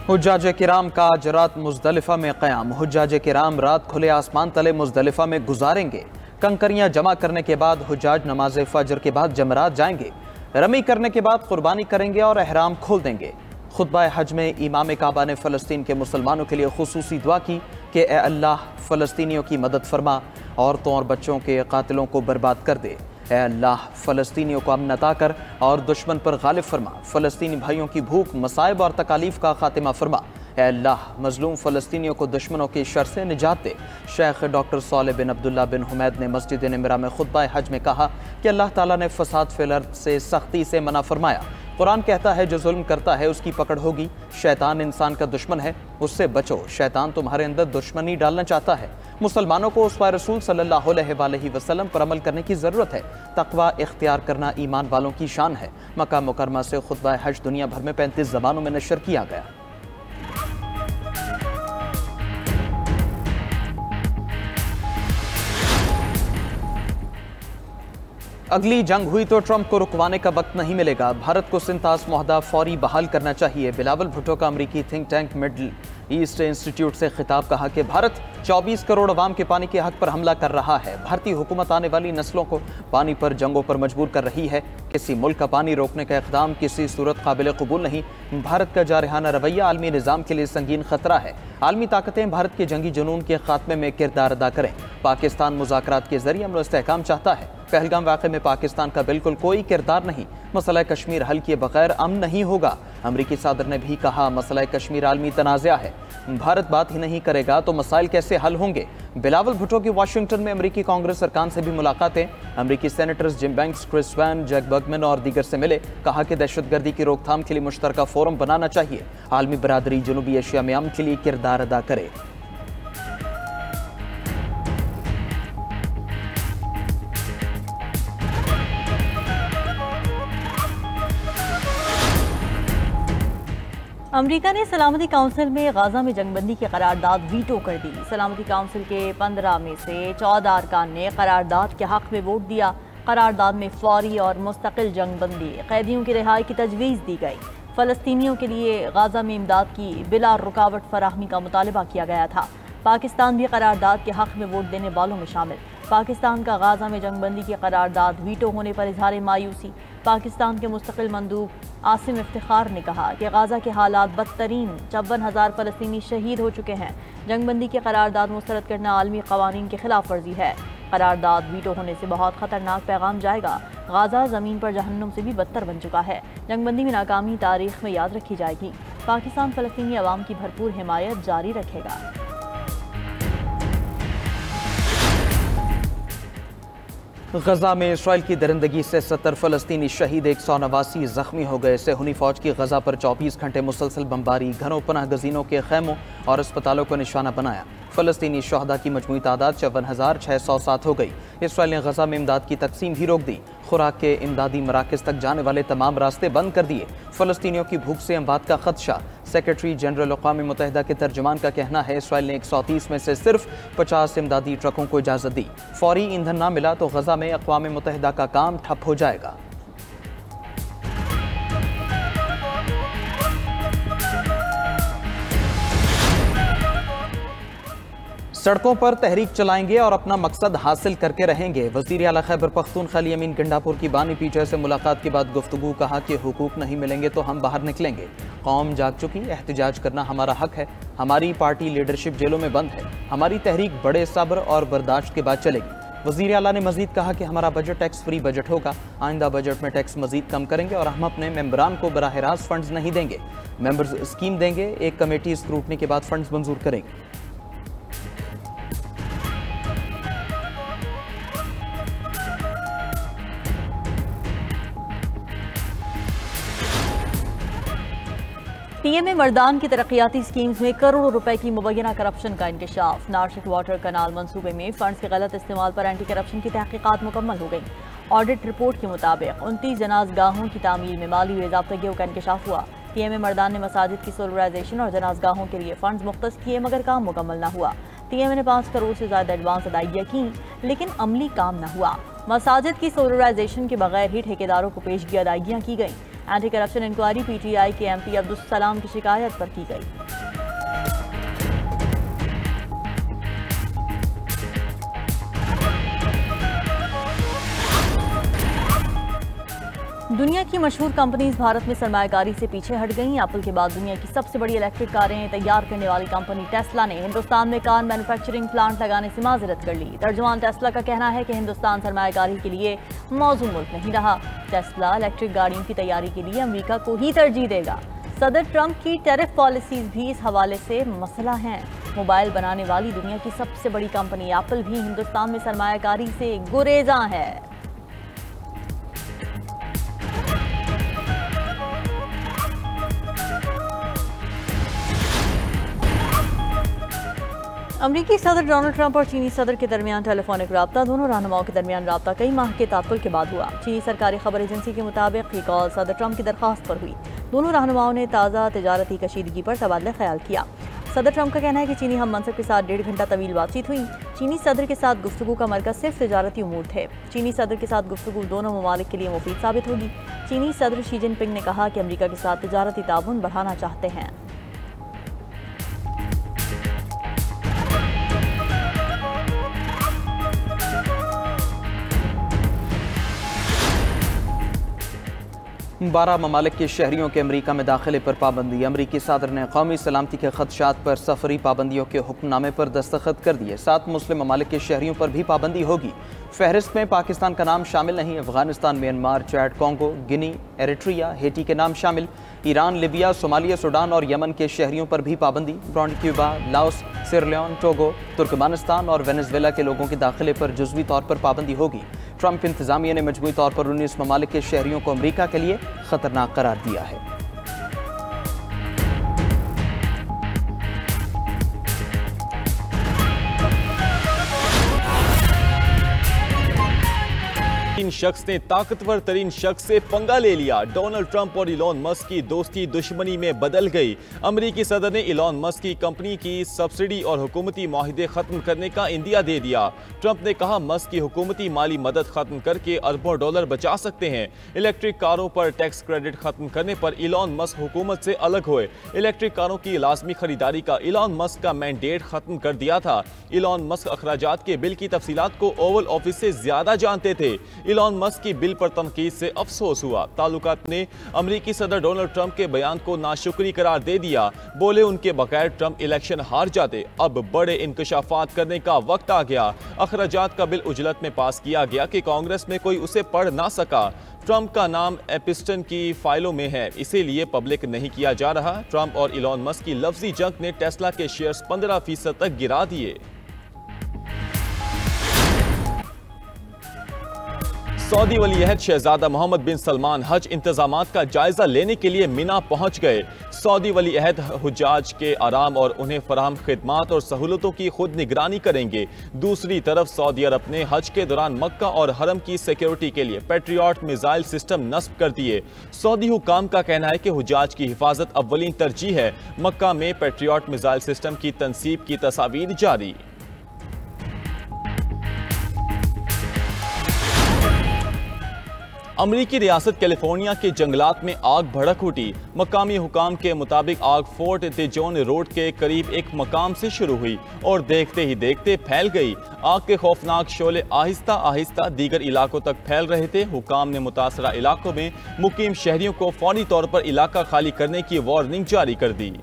हुज्जाज किराम का आज रात मुज़दलिफ़ा में क़याम। हुज्जाज किराम रात खुले आसमान तले मुज़दलिफ़ा में गुजारेंगे। कंकरियां जमा करने के बाद हुज्जाज नमाज फजर के बाद जमरात जाएंगे। रमी करने के बाद कुर्बानी करेंगे और एहराम खोल देंगे। खुतबा हज में इमाम काबा ने फ़लस्तीन के मुसलमानों के लिए खुसूसी दुआ की कि ए अल्लाह फ़लस्तीनियों की मदद फरमा, औरतों और बच्चों के कातिलों को बर्बाद कर दे। ए अल्लाह फ़लस्तीनियों को अमन अता कर और दुश्मन पर गालिब फरमा। फ़लस्तीनी भाइयों की भूख, मसाइब और तकालीफ का खातिमा फरमा। ए अल्लाह मजलूम फ़लस्तीनियों को दुश्मनों की शर से निजात दे। शेख डॉक्टर सालेह बिन अब्दुल्ला बिन हुमैद ने मस्जिद निमरा में खुतबा हज में कहा कि अल्लाह ताला ने फ़साद फिल अर्द से सख्ती से मना फरमाया। कुरान कहता है जो जुल्म करता है उसकी पकड़ होगी। शैतान इंसान का दुश्मन है, उससे बचो। शैतान तुम्हारे अंदर दुश्मनी डालना चाहता है। मुसलमानों को उस रसूल सल्लल्लाहु अलैहि वसल्लम पर अमल करने की ज़रूरत है। तकवा इख्तियार करना ईमान वालों की शान है। मक्का मुकरमा से खुतबा हज दुनिया भर में 35 ज़बानों में नशर किया गया। अगली जंग हुई तो ट्रंप को रुकवाने का वक्त नहीं मिलेगा। भारत को सिंतास मुआहदा फौरी बहाल करना चाहिए। बिलावल भुट्टो का अमरीकी think tank middle east institute से खिताब। कहा कि भारत 24 करोड़ अवाम के पानी के हक पर हमला कर रहा है। भारतीय हुकूमत आने वाली नस्लों को पानी पर जंगों पर मजबूर कर रही है। किसी मुल्क का पानी रोकने का इक़दाम किसी सूरत काबिल कबूल नहीं। भारत का जारहाना रवैया आलमी निज़ाम के लिए संगीन खतरा है। आलमी ताकतें भारत के जंगी जुनून के खात्मे में किरदार अदा करें। पाकिस्तान मुज़ाकरात के जरिए अमन इस्तेहकाम चाहता है। पहलगाम वाक़े में पाकिस्तान का बिल्कुल कोई किरदार नहीं। मसला कश्मीर हल किए बगैर अमन नहीं होगा। अमरीकी सदर ने भी कहा मसला कश्मीर आलमी तनाज़ा है। भारत बात ही नहीं करेगा तो मसाइल कैसे हल होंगे। बिलावल भुट्टो की वाशिंगटन में अमरीकी कांग्रेस अरकान से भी मुलाकातें। अमरीकी senators Jim Banks, Chris Van, Jack Bergman और दीगर से मिले। कहा कि दहशतगर्दी की रोकथाम के लिए मुश्तरका फोरम बनाना चाहिए। आलमी बरादरी जनूबी एशिया में अमन के लिए किरदार अदा करे। अमेरिका ने सलामती काउंसिल में गाजा में जंगबंदी की करारदाद वीटो कर दी। सलामती काउंसिल के 15 में से 14 अरकान ने करारदाद के हक में वोट दिया। करारदाद में फौरी और मुस्तकिल जंगबंदी, कैदियों की रिहाई की तजवीज़ दी गई। फ़लस्तीनियों के लिए गाजा में इमदाद की बिला रुकावट फराहमी का मुतालबा किया गया था। पाकिस्तान भी करारदाद के हक में वोट देने वालों में शामिल। पाकिस्तान का गाजा में जंगबंदी की करारदाद वीटो होने पर इजहार मायूसी। पाकिस्तान के मुस्तकिल मंदूब आसिम इफ्तिखार ने कहा कि गाजा के हालात बदतरीन, 54,000 फ़लस्तीनी शहीद हो चुके हैं। जंगबंदी की करारदाद मुस्तरद करना आलमी कवानीन की खिलाफ वर्जी है। करारदाद वीटो होने से बहुत ख़तरनाक पैगाम जाएगा। गाजा ज़मीन पर जहन्नुम से भी बदतर बन चुका है। जंगबंदी में नाकामी तारीख में याद रखी जाएगी। पाकिस्तान फ़लस्तीनी अवाम की भरपूर हिमायत जारी रखेगा। गजा में इसराइल की दरिंदगी से 70 फ़लस्तीनी शहीद, 189 जख्मी हो गए। सेहूनी फ़ौज की गजा पर 24 घंटे मुसलसल बमबारी, घरों पनाह गजीनों के खैमों और अस्पतालों को निशाना बनाया। फ़लस्तीनी शहदा की मजमूई तादाद 54,607 हो गई। इसराइल ने गजा में इमदाद की तकसीम भी रोक दी। खुराक के इमदादी मराकज़ तक जाने वाले तमाम रास्ते बंद कर दिए। फ़लस्तीनियों की भूख से अमवात का खदशा। सेक्रेटरी जनरल अक़वाम मुत्तहिदा के तर्जुमान का कहना है इसराइल ने 130 में से सिर्फ 50 इमदादी ट्रकों को इजाज़त दी। फौरी ईंधन ना मिला तो गजा में अक़वाम मुत्तहिदा का काम ठप हो जाएगा। सड़कों पर तहरीक चलाएंगे और अपना मकसद हासिल करके रहेंगे। वज़ीर आला खैबर पख्तूनख्वा अली अमीन गंडापुर की बानी पीछे से मुलाकात के बाद गुफ्तगू। कहा कि हुकूक नहीं मिलेंगे तो हम बाहर निकलेंगे। कौम जाग चुकी, एहतजाज करना हमारा हक है। हमारी पार्टी लीडरशिप जेलों में बंद है। हमारी तहरीक बड़े सब्र और बर्दाश्त के बाद चलेगी। वज़ीर आला ने मजीद कहा कि हमारा बजट टैक्स फ्री बजट होगा। आइंदा बजट में टैक्स मजीद कम करेंगे और हम अपने मेंबरान को बराह रास्त फंड्स नहीं देंगे। मेंबर्स स्कीम देंगे। एक कमेटी स्क्रूटनी के बाद फंड्स मंजूर करेगी। पीएमए मर्दान की तरक्याती स्कीम्स में करोड़ों रुपए की मुबैना करप्शन का इंकशाफ। नासिक वाटर कनाल मंसूबे में फंड्स के गलत इस्तेमाल पर एंटी करप्शन की तहकीकात मुकम्मल हो गई। ऑडिट रिपोर्ट के मुताबिक 29 जनाजगाहों की तामीर में माली बेज़ाब्तगियों का इंकशाफ हुआ। पीएमए मर्दान ने मसाजिद की सोलराइजेशन और जनाजगाहों के लिए फंड्स मुख्तस किए मगर काम मुकम्मल न हुआ। पीएमए ने 5 करोड़ से ज्यादा एडवांस अदायगियाँ की लेकिन अमली काम न हुआ। मसाजिद की सोलराइजेशन के बगैर ही ठेकेदारों को पेशगी अदायगियाँ की गई। एंटी करप्शन इंक्वायरी PTI के MP अब्दुल सलाम की शिकायत पर की गई। दुनिया की मशहूर कंपनीज भारत में सरमायाकारी से पीछे हट गईं। एप्पल के बाद दुनिया की सबसे बड़ी इलेक्ट्रिक कारें तैयार करने वाली कंपनी टेस्ला ने हिंदुस्तान में कार मैन्युफैक्चरिंग प्लांट लगाने से माजरत कर ली। तर्जुमान टेस्ला का कहना है कि हिंदुस्तान सरमायाकारी के लिए मौजूद मुल्क नहीं रहा। टेस्ला इलेक्ट्रिक गाड़ियों की तैयारी के लिए अमेरिका को ही तरजीह देगा। सदर ट्रंप की टैरिफ पॉलिसीज भी इस हवाले से मसला हैं। मोबाइल बनाने वाली दुनिया की सबसे बड़ी कंपनी एप्पल भी हिंदुस्तान में सरमायाकारी से गुरेजा है। अमरीकी सदर डोनाल्ड ट्रंप और चीनी सदर के दरमियान टेलीफोनिक राब्ता, दोनों रहनुमाओं के दरमियान राब्ता कई माह के तात्तुल के बाद हुआ। चीनी सरकारी खबर एजेंसी के मुताबिक ये कॉल सदर ट्रंप की दरख्वास्त पर हुई। दोनों रहनुमाओं ने ताज़ा तजारती कशीदगी पर तबादला ख्याल किया। सदर ट्रंप का कहना है कि चीनी हम मनसब के साथ 1.5 घंटा तवील बातचीत हुई। चीनी सदर के साथ गुफ्तगू का मरकज सिर्फ तजारती उमूर थे। चीनी सदर के साथ गुफ्तगू दोनों ममालिक के लिए मुफीद साबित होगी। चीनी सदर शी जिनपिंग ने कहा कि अमरीका के साथ तजारती ताउन बढ़ाना चाहते हैं। बारह ममालिक के शहरियों के अमरीका में दाखिले पर पाबंदी। अमरीकी सदर ने कौमी सलामती के खदशात पर सफरी पाबंदियों के हुक्मनामे पर दस्तखत कर दिए। 7 मुस्लिम ममालिक के शहरियों पर भी पाबंदी होगी। फहरिस्त में पाकिस्तान का नाम शामिल नहीं। अफगानिस्तान, म्यांमार, चैड, कॉन्गो, गिनी, एरिट्रिया, हेटी के नाम शामिल। ईरान, लिबिया, सोमालिया, सूडान और यमन के शहरियों पर भी पाबंदी। ब्रॉन्डी, क्यूबा, लाओस, सिरलियोन, टोगो, तुर्कमानिस्तान और वेनेजुएला के लोगों के दाखिले पर जुज़वी तौर पर पाबंदी होगी। ट्रंप इंतजामिया ने मजमूई तौर पर 19 ममालिक के शहरियों को अमरीका के लिए खतरनाक करार दिया है। इन शख्स ने ताकतवर तरीन शख्स से पंगा ले लिया। डोनाल्ड ट्रंप और इलॉन मस्क की दोस्ती दुश्मनी में बदल गई। अमेरिकी सदर ने इलॉन मस्क की कंपनी की सब्सिडी और हुकूमती माहिदे खत्म करने का इंदिया दे दिया। ट्रंप ने कहा मस्क की हुकूमती माली मदद खत्म करके अरबों डॉलर बचा सकते हैं। इलेक्ट्रिक कारों पर टैक्स क्रेडिट खत्म करने पर इलॉन मस्क हुकूमत से अलग हुए। इलेक्ट्रिक कारों की लाजमी खरीदारी का इलॉन मस्क का मैंडेट खत्म कर दिया था। इलॉन मस्क अखराजात के बिल की तफसीलात को ओवल ऑफिस से ज्यादा जानते थे। इलॉन मस्क की बिल पर तनकीद से अफसोस हुआ। ताल्लुकात ने अमेरिकी सदर डोनाल्ड ट्रंप के बयान को नाशुक्री करार दे दिया। बोले उनके बगैर ट्रंप इलेक्शन हार जाते। अब बड़े इंकशाफात करने का वक्त आ गया। अखराजात का बिल उजलत में पास किया गया कि कांग्रेस में कोई उसे पढ़ ना सका। ट्रंप का नाम एपिस्टन की फाइलों में है, इसीलिए पब्लिक नहीं किया जा रहा। ट्रंप और इलॉन मस्क की लफ्जी जंग ने टेस्ला के शेयर्स 15% तक गिरा दिए। सऊदी वली-ए-अहद शहजादा मोहम्मद बिन सलमान हज इंतजामात का जायजा लेने के लिए मिना पहुंच गए। सऊदी वली-ए-अहद हुज्जाज के आराम और उन्हें फराहम खिदमात और सहूलतों की खुद निगरानी करेंगे। दूसरी तरफ सऊदी अरब ने हज के दौरान मक्का और हरम की सिक्योरिटी के लिए पैट्रियट मिसाइल सिस्टम नस्ब कर दिए। सऊदी हुकाम का कहना है कि हुज्जाज की हिफाजत अव्वलीन तरजीह है। मक्का में पैट्रियट मिसाइल सिस्टम की तनसीब की तस्वीर जारी। अमरीकी रियासत कैलिफोर्निया के जंगलात में आग भड़क उठी। मकामी हुकाम के मुताबिक आग फोर्ट तेजोन रोड के करीब एक मकाम से शुरू हुई और देखते ही देखते फैल गई। आग के खौफनाक शोले आहिस्ता आहिस्ता दीगर इलाकों तक फैल रहे थे। हुकाम ने मुतासरा इलाकों में मुकीम शहरियों को फौरी तौर पर इलाका खाली करने की वार्निंग जारी कर दी।